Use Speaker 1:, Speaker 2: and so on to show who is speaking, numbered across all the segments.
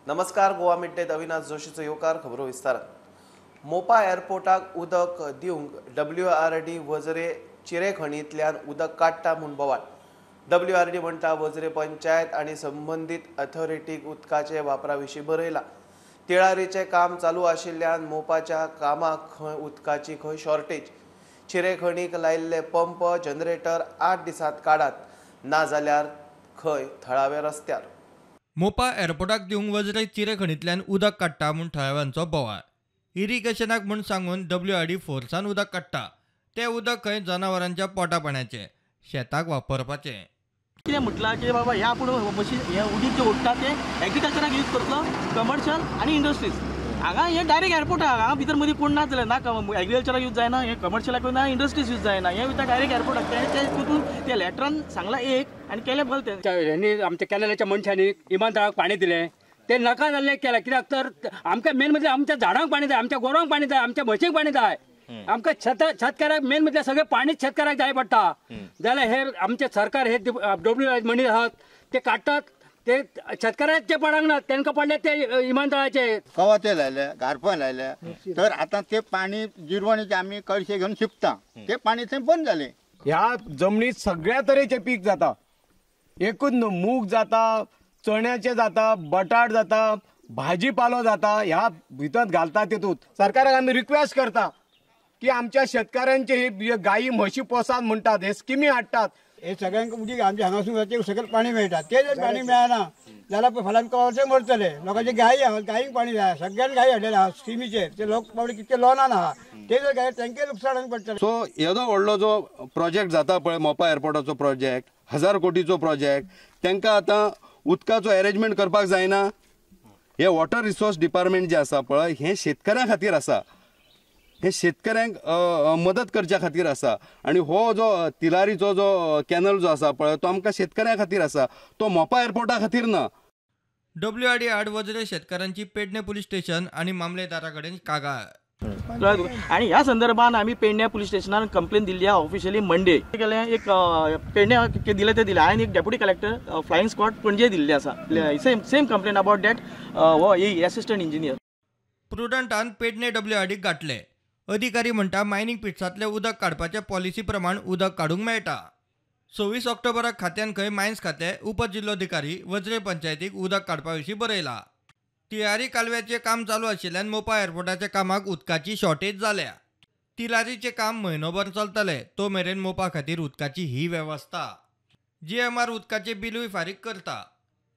Speaker 1: नमस्कार, गोवा मिडडेत अविनाश जोशीचो येवकार खबरो विस्तारान। मोपा एअरपोर्टाक उदक दिवंक WRD वजरे चिरे खणींतल्यान उदक काडटा म्हूण बोवाळ। WRD म्हणटा वजरे पंचायत आनी संबंधीत अथॉरिटीक उदकाचे वापरा विशीं बरयला। तिळारीचे काम चालू आशिल्ल्यान मोपाच्या कामाक खंय उदकाची खंय शॉर्टेज। चिरे खणीक लायिल्ले पंप जनरेटर 8 दिसांत काडात, ना जाल्यार खंय थळाव्या रस्त्यार।
Speaker 2: मोपा एअरपोर्टाक दिवंक वजरे चिरे खणींतल्यान उदक काडटा म्हूण थळाव्यांचो बोवाळ। इरिगेशनाक म्हूण सांगून WRD फोर्सान उदक काडटा। तें उदक खंय जनावरांच्या पोटा पाण्याचें, शेताक वापरपाचें।
Speaker 3: कितें म्हटलां की बाबा ह्या पूण मशीन हें उदीक जें ओडटा तें एग्रीकल्चराक यूज करतलो, कमर्शियल आनी इंडस्ट्रीज। हांगा हें डायरेक्ट एअरपोर्ट हांगा भितर मदीं कोण ना जाल्यार ना एग्रीकल्चराक यूज जायना, हें कमर्शियलाक ना, इंडस्ट्रीज यूज जायना, हें भितर डायरेक्ट एअरपोर्टाक तें तितून त्या लॅटरान सांगलां एक आनी केलें भलतें।
Speaker 4: हेनी आमच्या केलेल्याच्या मनशांनी इमानदाराक पाणी दिलें, ते नाका जाल्लें केलें। कित्याक तर आमकां मेन म्हणजे आमच्या झाडांक पाणी जाय, आमच्या गोरवांक पाणी जाय, आमच्या म्हशींक पाणी जाय। आमकां शेतकाराक मेन म्हणजे सगळें पाणीच शेतकाराक जाय पडटा। जाल्यार हे आमचे सरकार हे WRD मनी आहात ते काडटात, ते शेतकाराचे पडांक ना, तांकां पडले ते इमानदाराचे।
Speaker 5: कवाचे लायले, गारपा लायल्या, तर आता ते पाणी जिरवणीचे आम्ही कळशे घेऊन शिंपता, ते पाणी थंय बंद जाले।
Speaker 6: ह्या जमनीत सगळ्या तरेचे पीक जाता, एकूच न्हू, मूग जाता, चण्याचे जाता, बटाट जाता, भाजीपालो जाता, ह्या भितर घालता तेतूंत। सरकाराक आमी रिक्वेस्ट करता की आमच्या शेतकऱ्यांचे हे गायी म्हशी पोसात म्हणटात, हे स्किमी हाडटात,
Speaker 5: हे सगळ्यांक उदीक आमच्या हांगासून सकयल पाणी मेळटा, ते जर पाणी मेळना जाल्यार फाल्यां कवाचे मरतले। लोकांचे गायी आहात, गायीक पाणी जाय, सगळ्यांक गायी हाडलेले आहात स्किमीचेर, ते लोक बाबडे कितके लोनान आहा, ते जर गाय तांकां लुकसाण पडटलें।
Speaker 7: सो येदो व्हडलो जो प्रोजेक्ट जाता पळय, मोपा एअरपोर्टाचो प्रोजेक्ट, 1000 कोटीचो प्रोजेक्ट, तांकां आतां उदकाचो अरेंजमेंट करपाक जायना। हे वॉटर रिसोर्स डिपार्टमेंट जे आसा पळय, हे शेतकऱ्यां खातीर आसा, हे शेतकऱ्यांक मदत करच्या खातीर आसा। आणि हो जो तिलारीचो जो कॅनल जो आसा पळय, तो आमकां शेतकऱ्यां खातीर आसा, तो मोपा एअरपोर्टा खातीर ना।
Speaker 2: WRD आड वजरे शेतकारांची पेडणे पुलीस स्टेशन आनी मामलेदारा कडेन कागाळ।
Speaker 3: आणि ह्या संदर्भात आम्ही पेडणे पुलीस स्टेशनार कंप्लेन दिल्ली आहे ऑफिशियली मंडे केलें। एक पेडणे दिले ते दिले, हांवें एक डेप्युटी कलेक्टर फ्लाइंग स्क्वॉड पणजे दिल्ली आसा, सेम कंप्लेन अबाउट दॅट हो असिस्टंट इंजिनियर।
Speaker 2: प्रुडंटान पेडणे WRD गाठले। अधिकारी म्हणटा मायनिंग पिट्सांतले उदक काडपाच्या पॉलिसी प्रमाण उदक काडूंक मेळटा। 26 ऑक्टोबराक खात्यान खंय मायन्स खातें उपजिल्लोधिकारी वजरे पंचायतीक उदक काडपा विशीं बरयला। तिळारी कालव्याचें काम चालू आशिल्ल्यान मोपा एअरपोर्टाच्या कामाक उदकाची शॉर्टेज जाल्या। तिलारीचें काम म्हयनोभर चलतलें, तो मेरेन मोपा खातीर उदकाची ही वेवस्था। GMR उदकाचें बिलूय फारीक करता।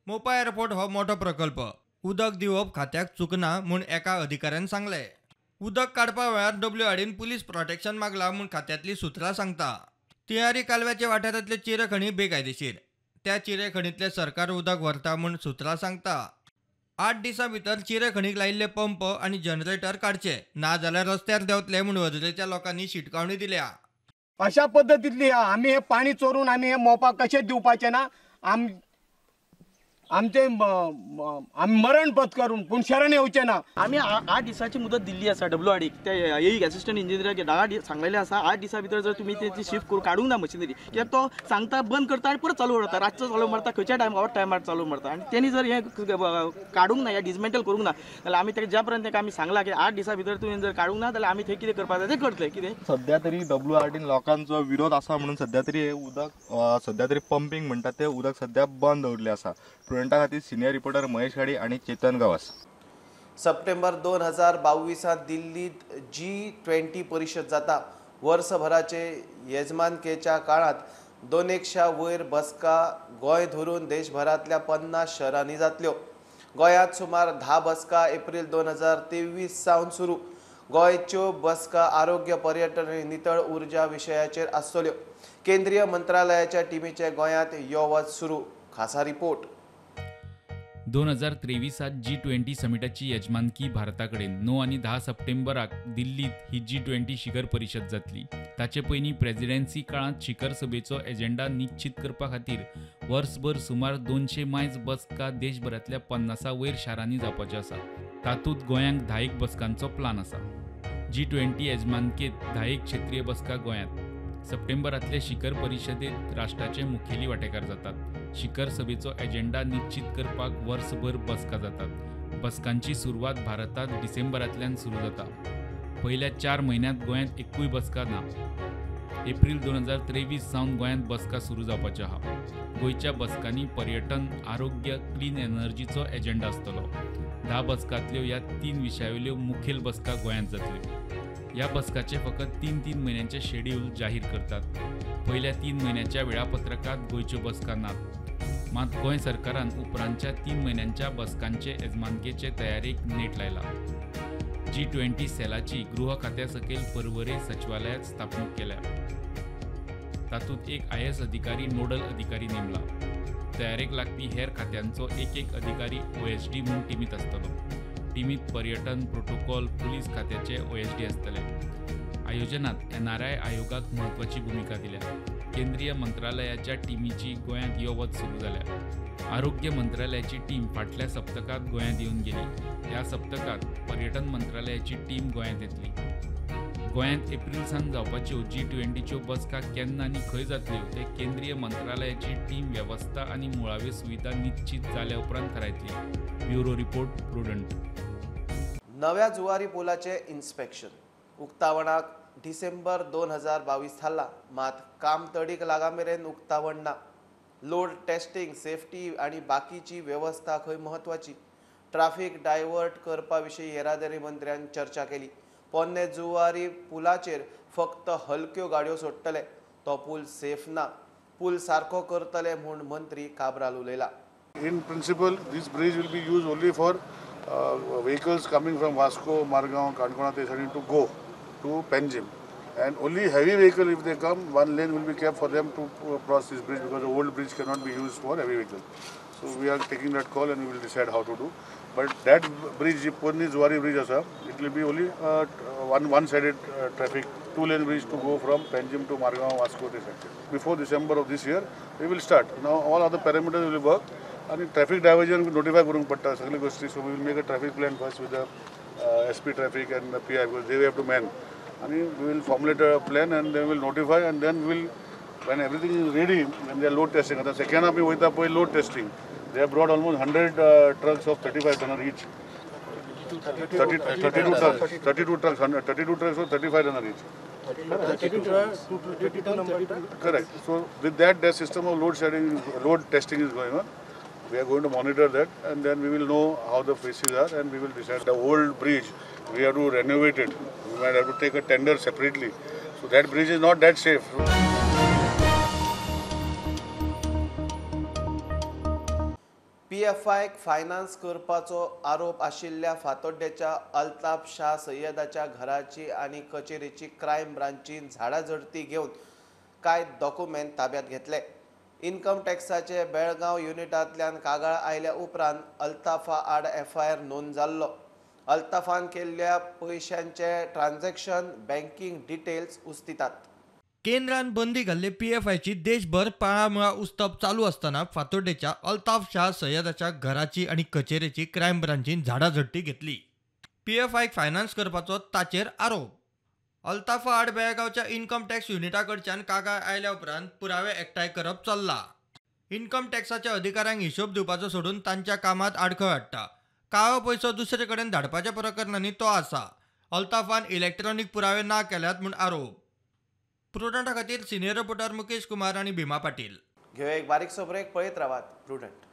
Speaker 2: मोपा एअरपोर्ट हो मोठो प्रकल्प, उदक दिवप खात्याक चुकना म्हूण एका अधिकाऱ्यान सांगलें। उदक काडपा वेळार WRDन पुलीस प्रोटेक्शन मागला म्हूण खात्यांतली सुत्रां सांगता। तिळारी कालव्याचे वाठारांतल्यो चिरे खणी बेकायदेशीर, त्या चिरे खणींतले सरकार उदक व्हरता म्हूण सुत्रां सांगता। 8 दिसां भितर चिरे खणीक लायिल्ले पंप आनी जनरेटर काडचे, ना जाल्यार रस्त्यार देंवतले म्हूण वजरेच्या लोकांनी शिटकावणी दिल्या।
Speaker 6: अशा पद्दतींतली आमी हे पाणी चोरून आमी हे मोपाक कशें दिवपाचें ना, आमचे आमी मरण पत्करून पूण शरण येवचे ना।
Speaker 3: आमी 8 दिसाची मुदत दिल्ली आसा WRD, ते एक असिस्टंट इंजिनियराक सांगलेलें आसा 8 दिसां भितर जर तुमी ती शिफ्ट करून काडूंक ना मशिनरी, कित्याक तो सांगता बंद करता आनी परत चालू करता, रातचो चालू मारता, खंयच्या टायमार चालू मारता। आनी तेणी जर हे काडूंक ना या डिसमेंटल करूंक ना जाल्यार आमी तेका ज्या पर्यंत आमी सांगला की 8 दिसां भितर तुवें जर काडूंक ना जाल्यार आमी थंय कितें करपाक जाय तें करतले। कितें
Speaker 8: सध्या तरी WRDन लोकांचो विरोध आसा म्हणून सध्या तरी हे उदक सध्या तरी पंपिंग म्हणटा ते उदक सध्या बंद दवरलें आसा। प्रुडंटा खातीर सिनियर रिपोर्टर महेश गाडी आणि चेतन गावास।
Speaker 1: सप्टेंबर 2022 दिल्लीत G20 परिशद जाता। वर्सभराचे येजमानकेच्या काळात 200 वयर बसका गोंय धरून देशभरातल्या 50 शहरांनी जातल्यो। गोंयांत सुमार 10 बसका एप्रिल 2023 सावन सुरू। गोंयच्यो बसका आरोग्य, पर्यटन आनी नितळ उर्जा विशयाचेर आसतल्यो। केंद्रीय मंत्रालयाच्या टीमीचे गोंयांत यो वच सुरू। खासा रिपोर्ट।
Speaker 9: 2023 G20 समिटाची यजमानकी भारताकडेन 9 आणि 10 सप्टेंबराक दिल्लीत ही G20 शिखर परिशद जातली। ताचे पयलीं प्रेसिडेन्सी काळात शिखर सभेचो एजेंडा निश्चित करपा खातीर वर्सभर सुमार 200 मायज बसका देशभरातल्या 50 वयर शारांनी जावपाच्यो आसा। तातूंत गोंयांक 10 बसकांचो प्लान आसा। G20 यजमानकेत 10 क्षेत्रीय बसका गोंयांत। सप्टेंबरातले शिखर परिषदेत राष्ट्राचे मुखेली वांटेकार जातात। शिखर सभेचो एजेंडा निश्चित करपाक वर्सभर बसका जातात. बसकांची सुरवात भारतात डिसेंबरांतल्यान सुरू जाता. पहिल्या 4 म्हयन्यांत गोंयांत एकूय बसका ना. एप्रिल 2023 सावन गोंयांत बसका सुरू जावपाच्यो आहा. गोंयच्या बसकांनी पर्यटन, आरोग्य, क्लीन एनर्जीचो एजेंडा आसतलो. 10 बसकांतल्यो ह्या 3 विशयावयल्यो मुखेल बसका गोंयांत जातल्यो. ह्या बसकाचे फकत 3 म्हयन्यांचे शेड्यूल जाहीर करतात. पहिल्या 3 म्हयन्याच्या वेळापत्रकात गोंयच्यो बसका नात. मात गोंय सरकारान उपरांतच्या 3 म्हयन्यांच्या बसकांचे येजमानकेचे तयारेक नेट लायला. G20 सेलाची गृह खात्या सकयल पर्वरे सचिवालयात स्थापणूक केल्या. तातूंत एक IAS अधिकारी नोडल अधिकारी नेमला. तयारेक लागपी हेर खात्यांचो एक अधिकारी OSD म्हूण टिमीत आसतलो. टिमीत पर्यटन, प्रोटोकॉल, पुलीस खात्याचे OSD आसतले. आयोजनात NRI आयोगाक म्हत्वाची भूमिका दिल्या. केंद्रीय मंत्रालयाच्या टिमीची गोंयांत यो वच सुरू जाल्या. आरोग्य मंत्रालयाची टीम फाटल्या सप्तकात गोंयांत येवन गेली. ह्या सप्तकात पर्यटन मंत्रालयाची टीम गोंयांत येतली. गोंयांत एप्रिल सावन जावपाच्यो G20च्यो बसका केन्ना आनी खंय जातल्यो ते केंद्रीय मंत्रालयाची टीम वेवस्था आनी मुळाव्यो सुविधा निश्चित जाल्या उपरांत थारायतली. Bureau report, prudent.
Speaker 1: नव्या जुवारी पुलाचे इन्स्पेक्शन उक्तावणाक डिसेंबर 2022 थारला. मात काम तडीक लागा मेरेन उक्तावण ना. लोड टेस्टिंग, सेफ्टी आणि बाकीची व्यवस्था खंय महत्वाची. ट्राफिक डायवर्ट करपा विशीं येरादारी मंत्र्यान चर्चा केली. पोन्ने जुवारी पुलाचेर फक्त हलक्यो गाडयो सोडटले. तो पूल सेफ ना. पूल सारको करतले म्हूण मंत्री Cabral उलयला.
Speaker 10: In principle, this bridge will be used only for vehicles coming from Vasco, Margaon, Kankona, they need to go to Panjim. And only heavy vehicle, if they come, one lane will be kept for them to cross this bridge because the old bridge cannot be used for heavy vehicle. So we are taking that call and we will decide how to do. But that bridge, Ponni Zuari bridge asa, it will be only one-sided traffic, 2-lane bridge to go from Panjim to Margaon, Vasco, etc. Before December of this year, we will start. Now all other parameters will work. And traffic diversion notify करunk पडटा सगळे गोष्टी. So we will make a traffic plan first with the SP traffic and the PI because they have to man. And we will formulate a plan and then we will notify and then we will, when everything is ready, when they are load testing. The second half we will have load testing. They have brought almost 100 trucks of 35 tonner each. 32 trucks of 35 tonner each. 32 trucks, 32 tonner. Correct. So with that system of load testing is going on. We are going to monitor that and then we will know how the faces are and we will decide. The old bridge, we have to renovate it. We might have to take a tender separately. So that bridge is not that safe.
Speaker 1: PFI finance करपाचो आरोप आशिल्ल्या फातोड्डेच्या अल्ताफ शाह सय्यदाच्या घराची आणि कचेरीची crime ब्रांचीन झाडाझडती घेवन कांय document ताब्यात घेतले. Income टॅक्साचे Belgaum युनिटांतल्यान कागाळ आयल्या उपरांत अल्ताफा आड FIR नोंद जाल्लो. अल्ताफान केल्ल्या पयशांचे ट्रान्झॅक्शन, बँकिंग डिटेल्स उस्तितात.
Speaker 2: केंद्रान बंदी घाल्ले PFIची देशभर पाळामुळा उस्तप चालू असताना फातोड्डेच्या अल्ताफ शाह सय्यदाच्या घराची आणि कचेरीची क्रायम ब्रांचीन झाडाझडती घेतली. PFI फायनान्स करपाचो ताचेर आरोप. अल्ताफा आड बेळगांवच्या इन्कम टॅक्स युनिटाकडच्यान कागाळ आयल्या उपरांत पुरावे एकठांय करप चल्ला. इन्कम टॅक्साच्या अधिकाऱ्यांक हिशोब दिवपाचो सोडून तांच्या कामात आडखळ हाडटा. काळो पयसो दुसरे कडेन धाडपाच्या प्रकरणांनी तो आसा. अल्ताफान इलेक्ट्रॉनिक पुरावे ना केल्यात म्हूण आरोप. प्रुडंटा खातीर सिनियर रिपोर्टर मुकेश कुमार आणि भीमा पाटील.
Speaker 1: घेऊ एक बारीकसो ब्रेक, पळयत रावात प्रुडंट.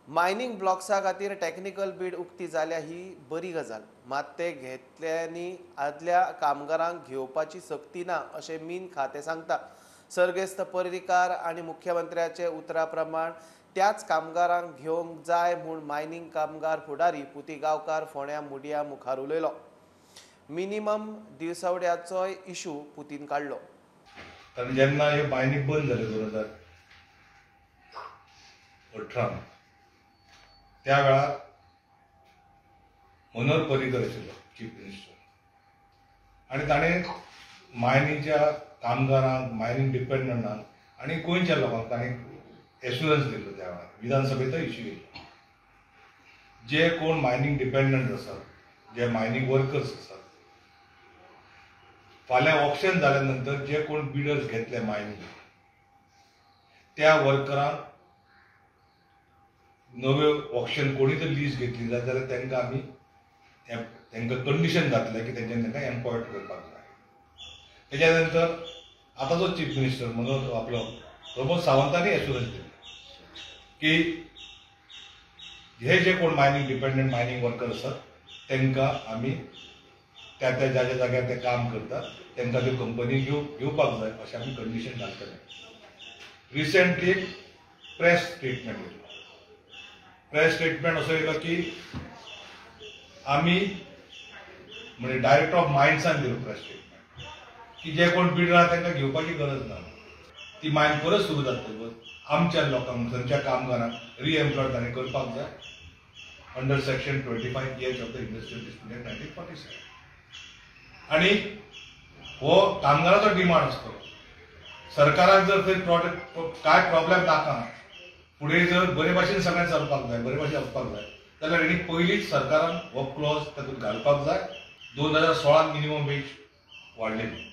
Speaker 1: मायनिंग ब्लॉक्सा खातीर टेक्निकल बीड उक्ती जाल्या ही बरी गजाल. मात ते घेतल्यांनी आदल्या कामगारांक घेवपाची सक्ती ना अशें मीन खातें सांगता. सर्गेस्त पर्रीकार आनी मुख्यमंत्र्याचे उतरा प्रमाण त्याच कामगारांक घेवंक जाय म्हूण मायनिंग कामगार फुडारी पुती गांवकार फोंड्या मुडिया मुखार उलयलो. मिनिमम दिवसावड्याचोय इशू पुतीन काडलो.
Speaker 11: कारण जेन्ना हे मायनिंग बंद जाले 2018 त्या वेळार मनोहर पर्रीकर आशिल्लो चीफ मिनिस्टर आनी ताणें मायनिंगच्या कामगारांक, मायनिंग डिपेंडंटांक आनी गोंयच्या लोकांक ताणें एश्युरन्स दिल्लो. त्या वेळार विधानसभेचो इश्यू येयलो. जे कोण मायनिंग डिपेंडंट आसात, जे मायनिंग वर्कर्स आसात, फाल्यां ऑप्शन जाल्या नंतर जे कोण बिडर्स घेतले मायनींग त्या वर्करांक नवे ऑप्शन कोणी जर लीज घेतली जाल्यार तांकां आमी तांकां कंडिशन घातलें की तांकां एम्पॉयड करपाक जाय. तेच्या नंतर आतांचो चीफ मिनिस्टर म्हणून आपलो प्रमोद सावंतांनी एश्युरन्स दिली की हे जे कोण मायनींग डिपेंडंट मायनींग वर्कर आसात तांकां आमी त्या ज्या जाग्यार ते काम करतात तांकां त्यो कंपनी घेवपाक जाय अशें आमी कंडिशन घालतले. रिसेंटली प्रेस स्टेटमेंट असो येयलो की आमी म्हणजे डायरेक्टर ऑफ मायन्सान दिलो प्रेस स्टेटमेंट की जे कोण बिडर आहा तांकां घेवपाची गरज ना. ती मायन परत सुरू जातकच आमच्या लोकांक थंयच्या कामगारांक रिएम्प्लॉयड ताणें करपाक जाय under section 25(h) of the industrial dispute act 1947. आनी हो कामगाराचो डिमांड आसतो. सरकाराक जर थंय प्रोजेक्ट काय प्रॉब्लेम नाका फुडें जर बरे भाशेन सगळें चलपाक जाय बरे भाशेन वचपाक जाय जाल्यार हेणी पयलींच सरकारान हो क्लॉज तातूंत घालपाक जाय. 2016 मिनिमम वेज वाडलेली.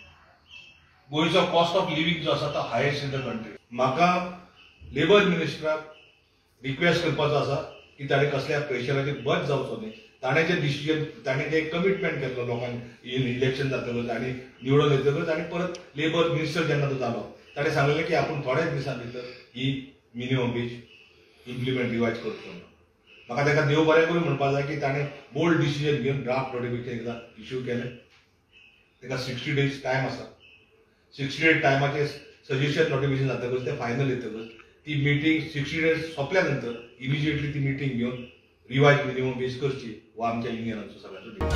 Speaker 11: गोंयचो कॉस्ट ऑफ लिव्हिंग जो आसा तो हायेस्ट इन द कंट्री. म्हाका लेबर मिनिस्टराक रिक्वेस्ट करपाचो आसा की ताणें कसल्या प्रेशराचेर बंद जावचो न्ही. ताणें जे डिसिजन ताणें जे कमिटमेंट केल्लो लोकांनी इलेक्शन जातकच आनी निवडून येतकच आनी परत लेबर मिनिस्टर जेन्ना तो जालो ताणें सांगलेलें की आपूण थोड्याच दिसां भितर ही मिनिमम वेज इम्प्लिमेंट रिवायज करचो. म्हाका ताका देव बरें करून म्हणपाक जाय की ताणें बोल्ड डिसिजन घेवन ड्राफ्ट नोटिफिकेशन एकदां इश्यू केलें. ताका 60 days टायम आसा. 60 days टायमाचेर सजेशन नोटिफिकेशन जातकच ते फायनल येतकच ती मिटींग 60 days सोंपल्या नंतर इमिजिएटली ती मिटींग घेवन रिवायज मिनिमम वेज करची हो आमच्या युनियनाचो सगळ्यांचो डिमांड.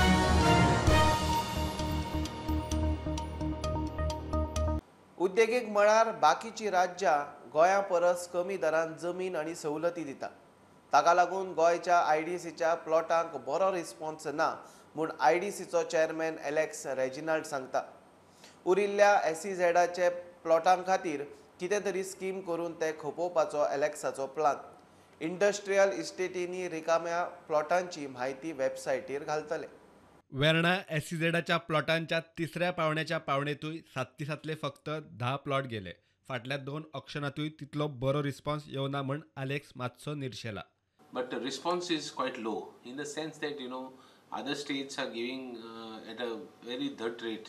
Speaker 1: उद्देगीक मळार बाकीची राज्यां गोंया परस कमी दरान जमीन आनी सवलती दिता. ताका लागून गोंयच्या आयडीसीच्या प्लॉटांक बरो रिस्पॉन्स ना म्हूण आयडीसीचो चेअरमॅन एलेक्स रेजिनाल्ड सांगता. उरिल्ल्या SEZचे प्लॉटां खातीर कितें तरी स्कीम करून ते खपोवपाचो एलेक्साचो प्लान. इंडस्ट्रियल इस्टेटींनी रिकाम्या प्लॉटांची म्हायती वेबसायटीर घालतले.
Speaker 12: वेर्णा SEZच्या प्लॉटांच्या तिसऱ्या पावण्याच्या पावणेतूय सातले फक्त 10 प्लॉट गेले. फाटल्या 2 ऑक्शनातूय तितलो बरो रिस्पॉन्स येवना म्हण एलेक्स मातसो निरशेला.
Speaker 13: But the response is quite low in the sense that other states are giving at a very dirt rate.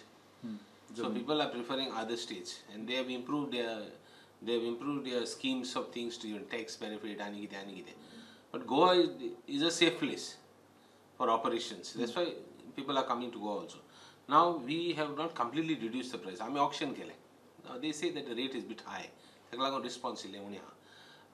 Speaker 13: So people are preferring other states, and they have improved their schemes of things to tax benefit ani kite. But Goa is a safe place for operations. That's why people are coming to Goa also. Now we have not completely reduced the price. आम्ही auction केले. Now they say that the rate is bit high. ताका लागून response इले म्हणून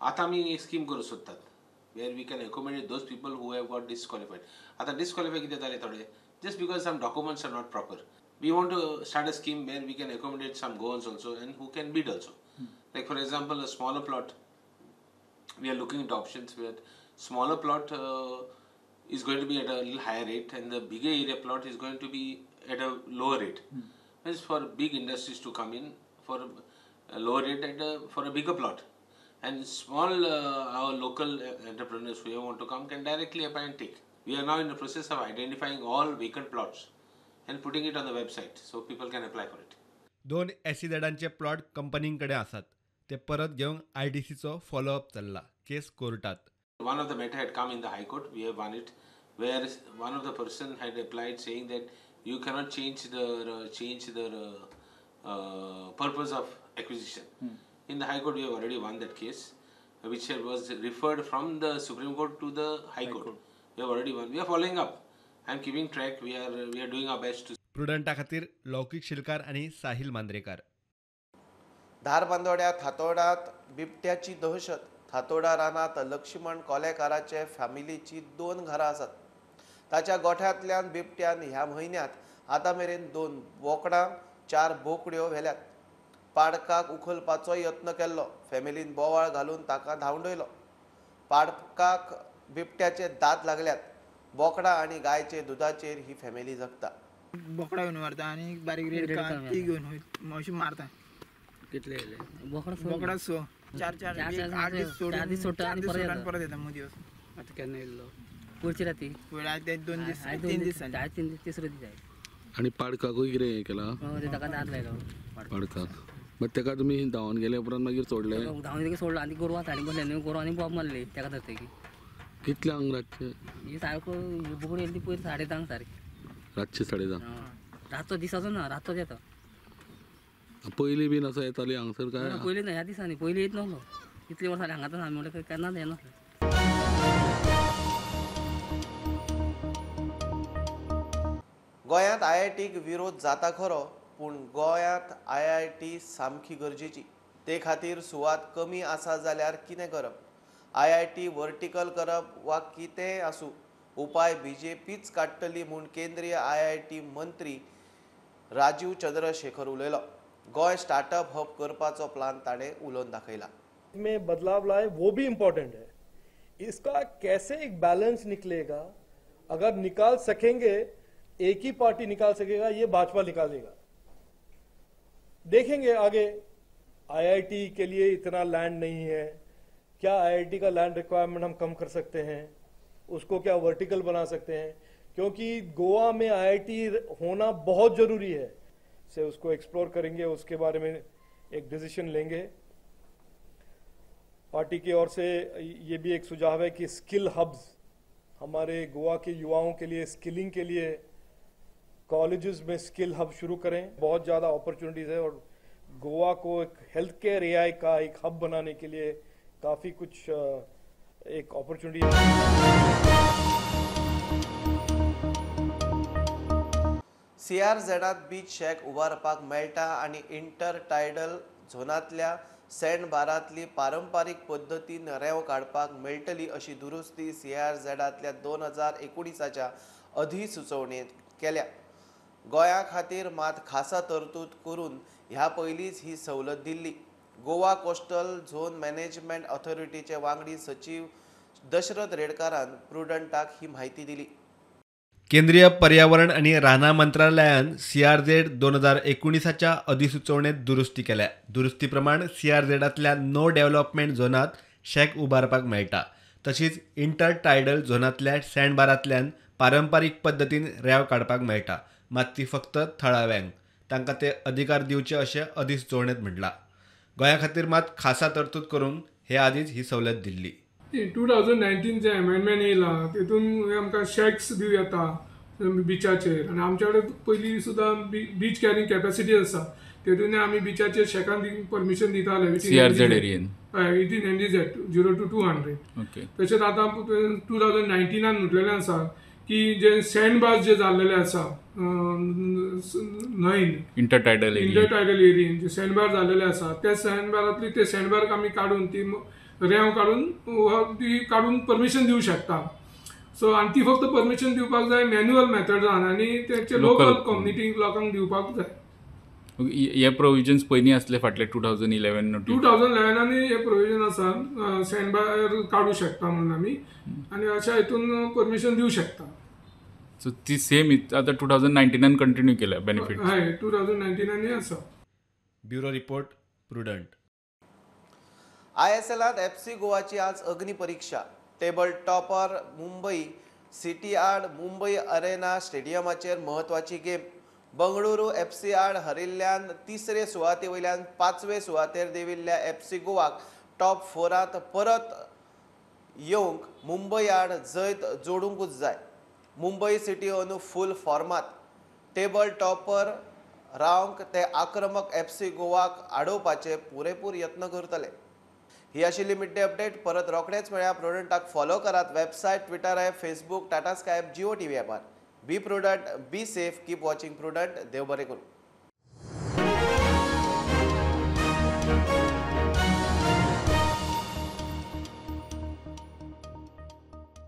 Speaker 13: आता आम्ही एक scheme करू सोदतात where we can accommodate those people who have got disqualified. आता disqualified कितें जाले थोडे just because some documents are not proper. We want to start a scheme where we can accommodate some Goans also and who can bid also. Like for example, a smaller plot. We are looking at options where smaller plot is going to be at a little higher rate and the bigger area plot is going to be at a lower rate. It's for big industries to come in for a lower rate for a bigger plot. And small our local entrepreneurs who want to come can directly apply and take. We are now in the process of identifying all vacant plots and putting it on the website so people can apply for it.
Speaker 12: 2 SEZचे plot कंपनींकडे आसात. ते परत घेवन IDCचो follow up चल्ला. केस कोर्टात.
Speaker 13: One of the matter had come in the High Court. We have won it, where one of the person had applied saying that you cannot change the purpose of acquisition. In the High Court, we have already won that case, which was referred from the Supreme Court to the High Court. We have already won. We are following up. I am keeping track. We are doing our best to.
Speaker 12: प्रुडंटा खातीर लौकिक शिलकार आणि साहिल मांद्रेकार.
Speaker 1: धारबांदोड्या थातोडात बिबट्याची दहशत. थातोडा रानात लक्ष्मण कोलेकाराचे फॅमिलीची 2 घरां आसात. ताच्या गोठ्यांतल्यान बिबट्यान ह्या म्हयन्यात आतां मेरेन 2 बोकडां 4 बोकड्यो व्हेल्यात. पाडकाक उखलपाचो यत्न केल्लो. फॅमिलीन बोवाळ घालून ताका धांवडयलो. पाडकाक बिबट्याचे दात लागल्यात. बोकडा आणि गायचे दुधाचेर ही फॅमिली जगता.
Speaker 14: बोकडा घेवन मारता आणि बारीक रेड ती घेवन अशी मारता.
Speaker 15: कितले
Speaker 14: बोकडा 4 दीस सोडटा आणि परत येता मग दिवस.
Speaker 15: आता केन्ना येयल्लो? पुढची राती
Speaker 14: 2 दीस 3 दीस
Speaker 15: तिसरो दीस आहे. आनी पाडकाकूय कितें हें केलां
Speaker 16: ते ताका दाद लायलो
Speaker 15: पाडकाक मागीर ताका तुमी धांवन गेले उपरांत मागीर सोडले
Speaker 16: धांवन तेका सोडलो आनी गोरवां साडी बसले न्हू गोरवांनी बॉब मारली ताका धरतकी
Speaker 15: कितल्यांक रातचे
Speaker 16: ही सारको बुकडी येली ती पयर 10:30 सारकी
Speaker 15: रातचे 10:30
Speaker 16: रातचो दिसाचो ना रातचो येता
Speaker 15: पयलीं बीन असो येताली हांगसर काय
Speaker 16: पयलीं ना ह्या दिसांनी पयलीं येत नसलो इतली वर्सां हांगाच आमी म्हणल्यार केन्नाच येनासलो
Speaker 1: गोंयांत IITक विरोध जाता खरो पूण गोंयांत IIT सामकी गरजेची ते खातीर सुवात कमी आसा जाल्यार कितें करप IIT वर्टिकल करप वा कितेंय आसूं उपाय BJPच काडटली म्हूण केंद्रीय IIT मंत्री राजीव चंद्रशेखर उलयलो गोंय स्टार्टअप हब करपाचो प्लान ताणें उलोवन दाखयला
Speaker 17: में बदलाव लाए वो भी इम्पोर्टेंट है इसका कैसे एक बैलेंस निकलेगा अगर निकाल सकेंगे एक ही पार्टी निकाल सकेगा ये भाजपा निकालेगा देखेंगे आगे IIT के लिए इतना लैंड नहीं है क्या IIT का लैंड रिक्वायरमेंट हम कम कर सकते हैं उसको क्या वर्टिकल बना सकते हैं क्योंकि गोवा में IIT होना बहुत जरूरी है से उसको एक्सप्लोर करेंगे उसके बारे में एक डिसीजन लेंगे पार्टी की ओर से ये भी एक सुझाव है कि स्किल हब्स हमारे गोवा के युवाओं के लिए स्किलिंग के लिए कॉलेजेस में स्किल हब शुरू करें बहुत ज़्यादा अपॉर्चुनिटीज़ है और गोवा को एक हेल्थ केयर AI का एक हब बनाने के लिए काफ़ी कुछ एक अपॉर्चुनिटी
Speaker 1: CRZात बीच शॅक उबारपाक मेळटा आनी इंटरटायडल झोनांतल्या सँडबारांतली पारंपारीक पद्दतीन रेंव काडपाक मेळटली अशी दुरुस्ती CRZातल्या 2019च्या अधिसुचोवणेंत केल्या गोंया खातीर मात खासा तरतूद करून ह्या पयलींच ही सवलत Delhi Goa coastal zone management ऑथॉरिटीचे वांगडी सचिव दशरथ रेडकारान प्रुडंटाक ही म्हायती दिली
Speaker 12: केंद्रीय पर्यावरण आणि राना मंत्रालयान CRZ 2019च्या अधिसुचोवणेंत दुरुस्ती केल्या दुरुस्ती प्रमाण CRZातल्या नो डेव्हलपमेंट झोनात शॅक उबारपाक मेळटा तशीच इंटरटायडल झोनांतल्या सँडबारांतल्यान पारंपारीक पद्दतीन रेंव काडपाक मेळटा मात ती फक्त थळाव्यांक तांकां ते अधिकार दिवचे अशें अधिसुचोवणेंत म्हटलां गोंया खातीर मात खासा तरतूद करून हे आदींच ही सवलत दिल्ली
Speaker 18: 2019 जे अमेंडमेंट येयला तितून आमकां शॅक्स दिव येता बिचाचेर आनी आमचे कडेन पयलीं सुद्दां बीच कॅरींग कॅपॅसिटी आसा तितून आमी बिचाचेर शॅकांक परमिशन दिताले
Speaker 9: CRZ एरियेन
Speaker 18: हय विथीन NDZ 0 to 200
Speaker 9: ओके
Speaker 18: तशेंच आतां 2019 म्हटलेलें आसा की जे सँडबार्स जे जाल्लेले आसा न्हंयन
Speaker 9: इंटरटायडल
Speaker 18: एरियेन जे सँडबार जाल्लेले आसा त्या सँडबारांतली ते सँडबार्क आमी काडून ती रेंव काडून परमिशन दिवंक शकता सो आनी ती फक्त परमिशन दिवपाक जाय मॅन्युअल मेथडान आनी तेचे लोकल कम्युनिटी लोकांक दिवपाक जाय
Speaker 9: हे प्रोविजन्स पयलीं असले फाटले 2011
Speaker 18: हे प्रोविजन आसा सँडबार काडूं शकता म्हणून आमी आनी अशा हितून परमिशन दिवंक शकता
Speaker 9: सो ती सेम आता 2019 कंटिन्यू केल्या बेनिफिट
Speaker 18: हय 2019 आसा
Speaker 12: ब्युरो रिपोर्ट प्रुडंट
Speaker 1: ISLांत FC गोवाची आज अग्निपरीक्षा टेबल टॉपर मुंबई सिटी आड मुंबई अरेना स्टेडियमाचेर महत्वाची गेम बंगळुरू FC आड हरिल्ल्यान तिसरे सुवाते वयल्यान 5वे सुवातेर देविल्ल्या FC गोवाक टॉप 4त परत येवंक मुंबई आड जैत जोडूंकूच जाय मुंबई सिटी अंदू फूल फॉर्मात टेबल टॉपर रावंक ते आक्रमक FC गोवाक आडोवपाचे पुरेपूर यत्न करतले ही आशिल्ली मिड डे अपडेट परत रोखडेच मेळया प्रुडंटाक फॉलो करात website Twitter app Facebook Tata Sky app Jio TV ॲपार be prudent be safe keep watching Prudent देव बरें करूं